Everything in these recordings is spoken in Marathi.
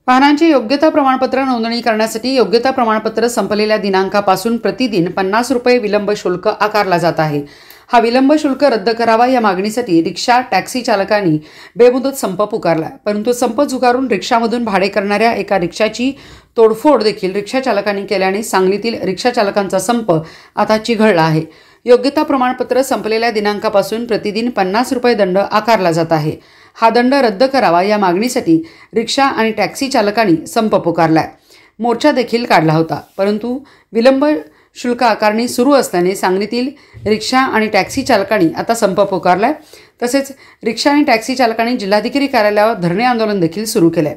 वाहनांची योग्यता प्रमाणपत्र नोंदणी करण्यासाठी योग्यता प्रमाणपत्र संपलेल्या दिनांकापासून प्रतिदिन 50 रुपये विलंब शुल्क आकारला जात आहे। हा विलंब शुल्क रद्द करावा या मागणीसाठी रिक्षा टॅक्सी चालकांनी बेमुदत संप पुकारला, परंतु संप झुगारून रिक्षामधून भाडे करणाऱ्या एका रिक्षाची तोडफोड देखील रिक्षा चालकांनी केल्याने सांगलीतील रिक्षा चालकांचा संप आता चिघळला आहे। योग्यता प्रमाणपत्र संपलेल्या दिनांकापासून प्रतिदिन 50 रुपये दंड आकारला जात आहे। हा दंड रद्द करावा या मागणीसाठी रिक्षा आणि टॅक्सी चालकांनी संप पुकारलाय। मोर्चा देखील काढला होता, परंतु विलंब शुल्क आकारणी सुरू असल्याने सांगलीतील रिक्षा आणि टॅक्सी चालकांनी आता संप पुकारलाय। तसेच रिक्षा आणि टॅक्सी चालकांनी जिल्हाधिकारी कार्यालयावर धरणे आंदोलन देखील सुरू केले।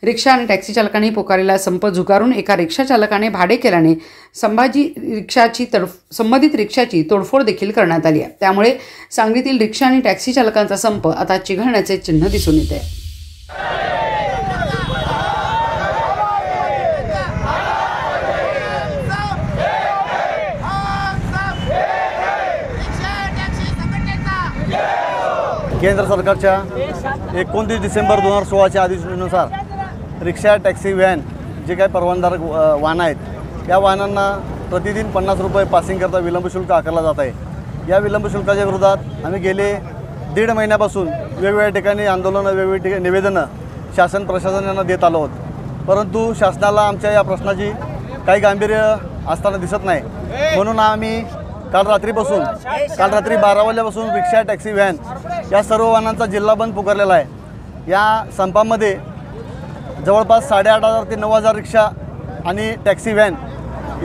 रिक्षा आणि टॅक्सी चालकांनी पुकारलेला संप झुगारून एका रिक्षा चालकाने भाडे केल्याने संबंधित रिक्षाची तोडफोड देखील करण्यात आली आहे। त्यामुळे सांगलीतील रिक्षा आणि टॅक्सी चालकांचा संप आता चिघळण्याचे चिन्ह दिसून येते। केंद्र सरकारच्या 29 डिसेंबर 2016च्या आदेशानुसार रिक्षा टॅक्सी व्हॅन जे काही परवानाधारक वाहनं आहेत या वाहनांना प्रतिदिन 50 रुपये पासिंग करता विलंब शुल्क आकारला जात आहे। या विलंब शुल्काच्या विरोधात आम्ही गेले 1.5 महिन्यापासून वेगवेगळ्या ठिकाणी आंदोलनं वेगवेगळी निवेदनं शासन प्रशासन यांना देत आलो आहोत, परंतु शासनाला आमच्या या प्रश्नाची काही गांभीर्य असताना दिसत नाही। म्हणून आम्ही काल रात्री 12 वाजल्यापासून रिक्षा टॅक्सी व्हॅन या सर्व वाहनांचा जिल्हा बंद पुकारलेला आहे। या संपामध्ये जवळपास 8,500 ते 9,000 रिक्षा आणि टॅक्सी व्हॅन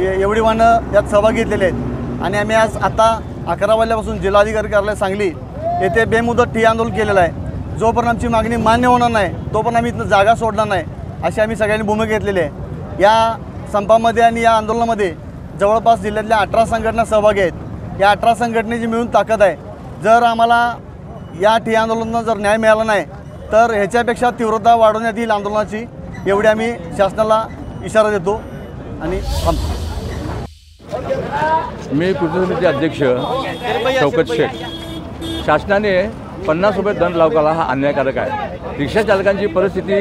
एवढी वाहनं यात सहभागी घेतलेले आहेत। आणि आम्ही आज आता 11 वाजल्यापासून जिल्हाधिकारी कार्यालय सांगली येथे बेमुदत ठिय्या आंदोलन केलेलं आहे। जोपर्यंत आमची मागणी मान्य होणार नाही तोपर्यंत आम्ही इथं जागा सोडणार नाही अशी आम्ही सगळ्यांनी भूमिका घेतलेली आहे। या संपामध्ये आणि या आंदोलनामध्ये जवळपास जिल्ह्यातल्या 18 संघटना सहभागी आहेत। या 18 संघटनेची मिळून ताकद आहे। जर आम्हाला या ठिय्या आंदोलनाला जर न्याय मिळाला नाही तर ह्याच्यापेक्षा तीव्रता वाढवण्यात येईल आंदोलनाची, एवढी आम्ही शासनाला इशारा देतो आणि थांबतो। मी कृती समिती अध्यक्ष शौकत शेख। शासनाने 50 रुपये दंड लावला हा अन्यायकारक आहे। रिक्षा चालकांची परिस्थिती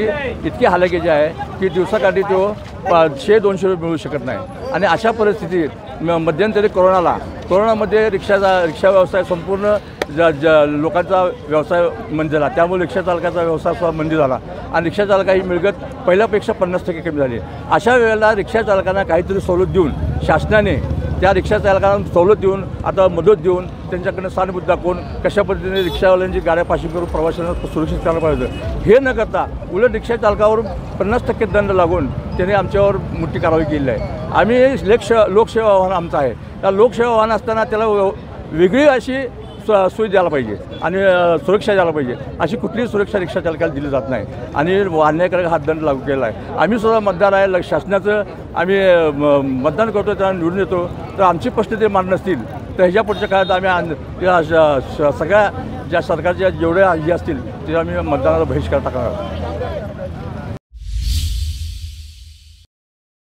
इतकी हलाखीची आहे की दिवसाकाठी तो 100-200 रुपये मिळू शकत नाही। आणि अशा परिस्थितीत मध्यंतरी कोरोनामध्ये रिक्षा व्यवसाय संपूर्ण लोकांचा व्यवसाय मंद झाला, त्यामुळे रिक्षा चालकाचा व्यवसाय सुद्धा मंदी झाला आणि रिक्षा चालकाची मिळकत पहिल्यापेक्षा 50% कमी झाली। अशा वेळेला रिक्षा चालकांना काहीतरी सवलत देऊन शासनाने त्या रिक्षा चालकांना सवलत देऊन आता मदत देऊन त्यांच्याकडनं सहानुभूती दाखवून कशा पद्धतीने रिक्षावाल्यांची गाड्या पाशी करून प्रवाशांना सुरक्षित करायला पाहिजे। हे न करता उलट रिक्षा चालकावर 50% दंड लागून त्याने आमच्यावर मोठी कारवाई केली आहे। आम्ही लोकसेवा वाहन आमचं आहे, त्या लोकसेवा वाहन असताना त्याला वेगळी अशी सोय द्यायला पाहिजे आणि सुरक्षा द्यायला पाहिजे। अशी कुठलीही सुरक्षा रिक्षा चालकाला दिली जात नाही आणि अन्यायकारक हा दंड लागू केला आहे। आम्ही सुद्धा मतदार आहे, शासनाचं आम्ही मतदान करतो, त्यांना निवडून येतो। तर आमची प्रश्न ते मान्य नसतील तर ह्याच्या पुढच्या काळात आम्ही सगळ्या ज्या सरकारच्या जेवढ्या हे असतील ते आम्ही मतदानाला बहिष्कार टाकणार।